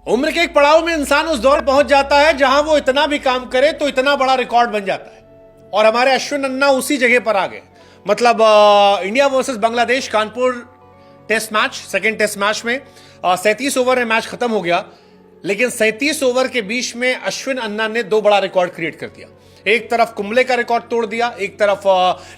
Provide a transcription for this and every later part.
उम्र के एक पड़ाव में इंसान उस दौर पहुंच जाता है जहां वो इतना भी काम करे तो इतना बड़ा रिकॉर्ड बन जाता है। और हमारे अश्विन अन्ना उसी जगह पर आ गए। मतलब India versus Bangladesh Kanpur test match, second test match में 37 ओवर में मैच खत्म हो गया, लेकिन 37 ओवर के बीच में अश्विन अन्ना ने दो बड़ा रिकॉर्ड क्रिएट कर दिया। एक तरफ कुंबले का रिकॉर्ड तोड़ दिया, एक तरफ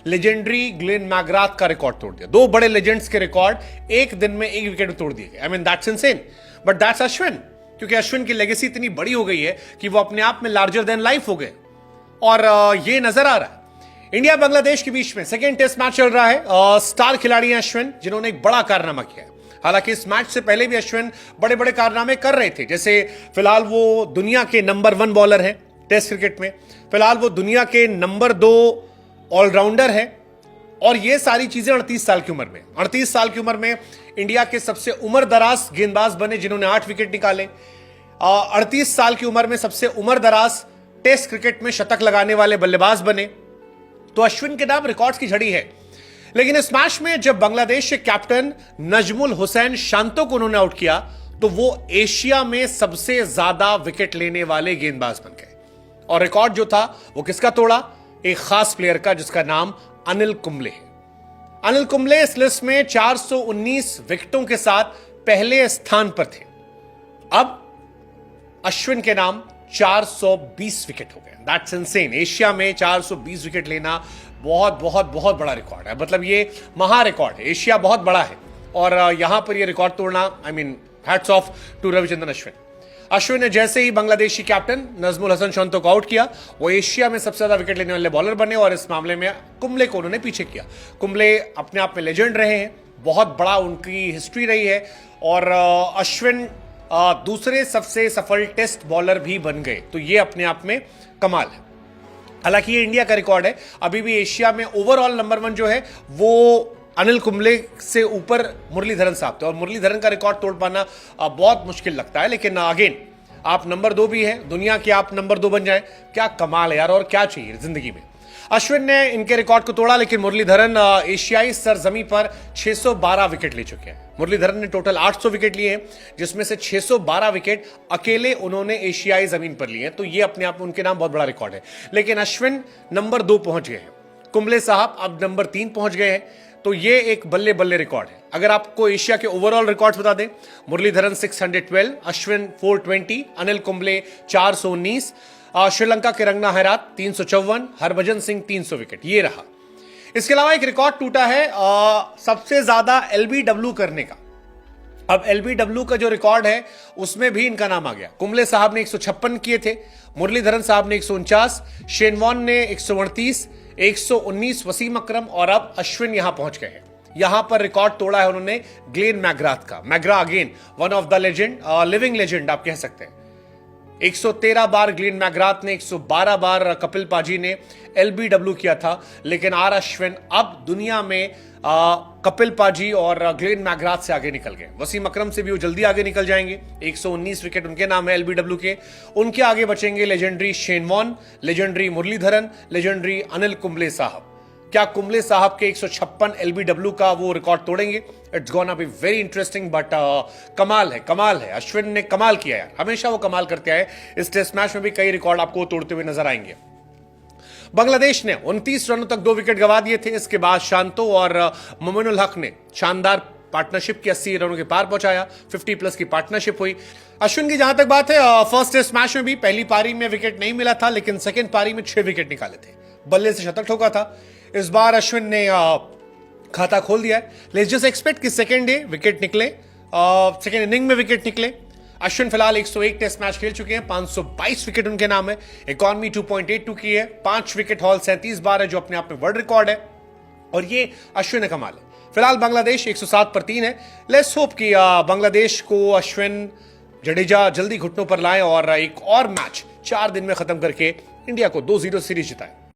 लेजेंडरी ग्लेन मैकग्राथ का रिकॉर्ड तोड़ दिया। दो बड़े लेजेंड्स के रिकॉर्ड एक दिन में एक विकेट तोड़ दिए गए। I mean that's insane, but that's Ashwin. क्योंकि अश्विन की लेगेसी इतनी बड़ी हो गई है कि वो अपने आप में लार्जर देन लाइफ हो गए और ये नजर आ रहा है। इंडिया बांग्लादेश के बीच में सेकेंड टेस्ट मैच चल रहा है। स्टार खिलाड़ी हैं अश्विन, जिन्होंने एक बड़ा कारनामा किया है। हालांकि इस मैच से पहले भी अश्विन बड़े बड़े कारनामे कर रहे थे। जैसे फिलहाल वो दुनिया के नंबर 1 बॉलर हैं टेस्ट क्रिकेट में, फिलहाल वो दुनिया के नंबर 2 ऑलराउंडर है। और ये सारी चीजें 38 साल की उम्र में, 38 साल की उम्र में इंडिया के सबसे उम्र दराज गेंदबाज बने, जिन्होंने 8 विकेट निकाले। 38 साल की उम्र में सबसे उम्र दराज टेस्ट क्रिकेट में शतक लगाने वाले बल्लेबाज बने। तो अश्विन के नाम रिकॉर्ड्स की झड़ी है। लेकिन इस मैच में जब बांग्लादेश के कैप्टन नजमुल हुसैन शांतो को उन्होंने आउट किया, तो वो एशिया में सबसे ज्यादा विकेट लेने वाले गेंदबाज बन गए। और रिकॉर्ड जो था वो किसका तोड़ा? एक खास प्लेयर का, जिसका नाम अनिल कुंबले है। अनिल कुंबले इस लिस्ट में 419 विकेटों के साथ पहले स्थान पर थे। अब अश्विन के नाम 420 विकेट हो गए। That's insane. एशिया में 420 विकेट लेना बहुत बहुत बहुत बड़ा रिकॉर्ड है। मतलब ये महा रिकॉर्ड है। एशिया बहुत बड़ा है और यहां पर ये रिकॉर्ड तोड़ना, I mean hats off to Ravichandran Ashwin. Ashwin ने जैसे ही बांग्लादेशी कैप्टन नजमुल हसन शांतो को आउट किया, वो एशिया में सबसे ज्यादा विकेट लेने वाले बॉलर बने और इस मामले में कुंबले को उन्होंने पीछे किया। कुंबले अपने आप में लेजेंड रहे हैं, बहुत बड़ा उनकी हिस्ट्री रही है। और अश्विन दूसरे सबसे सफल टेस्ट बॉलर भी बन गए। तो ये अपने आप में कमाल है। हालांकि ये इंडिया का रिकॉर्ड है। अभी भी एशिया में ओवरऑल नंबर 1 जो है वो अनिल कुंबले से ऊपर मुरलीधरन साहब थे। और मुरलीधरन का रिकॉर्ड तोड़ पाना बहुत मुश्किल लगता है। लेकिन अगेन, आप नंबर 2 भी हैं दुनिया के, आप नंबर 2 बन जाए, क्या कमाल है यार। और क्या चाहिए जिंदगी में। अश्विन ने इनके रिकॉर्ड को तोड़ा, लेकिन मुरलीधरन एशियाई सरजमी पर 612 विकेट ले चुके हैं। मुरलीधरन ने टोटल 800 विकेट लिए हैं, जिसमें से 612 विकेट अकेले उन्होंने एशियाई जमीन पर लिए हैं। तो ये अपने आप में उनके नाम बहुत बड़ा रिकॉर्ड है। लेकिन अश्विन नंबर 2 पहुंच गए हैं, कुंबले साहब अब नंबर 3 पहुंच गए हैं। तो ये एक बल्ले बल्ले रिकॉर्ड है। अगर आपको एशिया के ओवरऑल रिकॉर्ड्स बता दें, मुरलीधरन 612, अश्विन 420, अनिल कुंबले 419, श्रीलंका के रंगना हैरात 354, हरभजन सिंह 300 विकेट। ये रहा। इसके अलावा एक रिकॉर्ड टूटा है सबसे ज्यादा एलबीडब्ल्यू करने का। अब एलबीडब्ल्यू का जो रिकॉर्ड है उसमें भी इनका नाम आ गया। कुंबले साहब ने 156 किए थे, मुरलीधरन साहब ने 149, शेन वॉर्न ने 138, 119 वसीम अकरम, और अब अश्विन यहां पहुंच गए हैं। यहां पर रिकॉर्ड तोड़ा है उन्होंने ग्लेन मैकग्राथ का। McGrath again one of the legend, living legend आप कह सकते हैं। 113 बार ग्लेन मैकग्राथ ने, 112 बार कपिल पाजी ने एलबीडब्ल्यू किया था। लेकिन आर अश्विन अब दुनिया में कपिल पाजी और ग्लेन मैकग्राथ से आगे निकल गए। वसीम अकरम से भी वो जल्दी आगे निकल जाएंगे। 119 विकेट उनके नाम है एलबीडब्ल्यू के। उनके आगे बचेंगे legendary Shane Warne, legendary Muralidharan, legendary Anil Kumble साहब। क्या कुंबले साहब के 156 एलबीडब्ल्यू का वो रिकॉर्ड तोड़ेंगे? It's gonna be very interesting. But कमाल है, कमाल है। अश्विन ने कमाल किया यार, हमेशा वो कमाल करते आए। इस टेस्ट मैच में भी कई रिकॉर्ड आपको तोड़ते हुए नजर आएंगे। बांग्लादेश ने 29 रनों तक 2 विकेट गंवा दिए थे। इसके बाद शांतो और मोमिनुल हक ने शानदार पार्टनरशिप की 80 रनों के पार पहुंचाया। 50+ की पार्टनरशिप हुई। अश्विन की जहां तक बात है, फर्स्ट टेस्ट मैच में भी पहली पारी में विकेट नहीं मिला था, लेकिन सेकेंड पारी में 6 विकेट निकाले थे, बल्ले से शतक ठोका था। इस बार अश्विन ने खाता खोल दिया है। लेट्स जस्ट एक्सपेक्ट कि सेकेंड डे विकेट निकले, सेकेंड इनिंग में विकेट निकले। अश्विन फिलहाल 101 टेस्ट मैच खेल चुके हैं, 522 विकेट उनके नाम है। इकॉनमी 2.82 की है, 5 विकेट हॉल 37 बार है, जो अपने आप में वर्ल्ड रिकॉर्ड है। और ये अश्विन का कमाल है। फिलहाल बांग्लादेश 107 पर 3 है। लेट्स होप कि बांग्लादेश को अश्विन जडेजा जल्दी घुटनों पर लाएं और एक और मैच 4 दिन में खत्म करके इंडिया को 2-0 सीरीज जिताएं।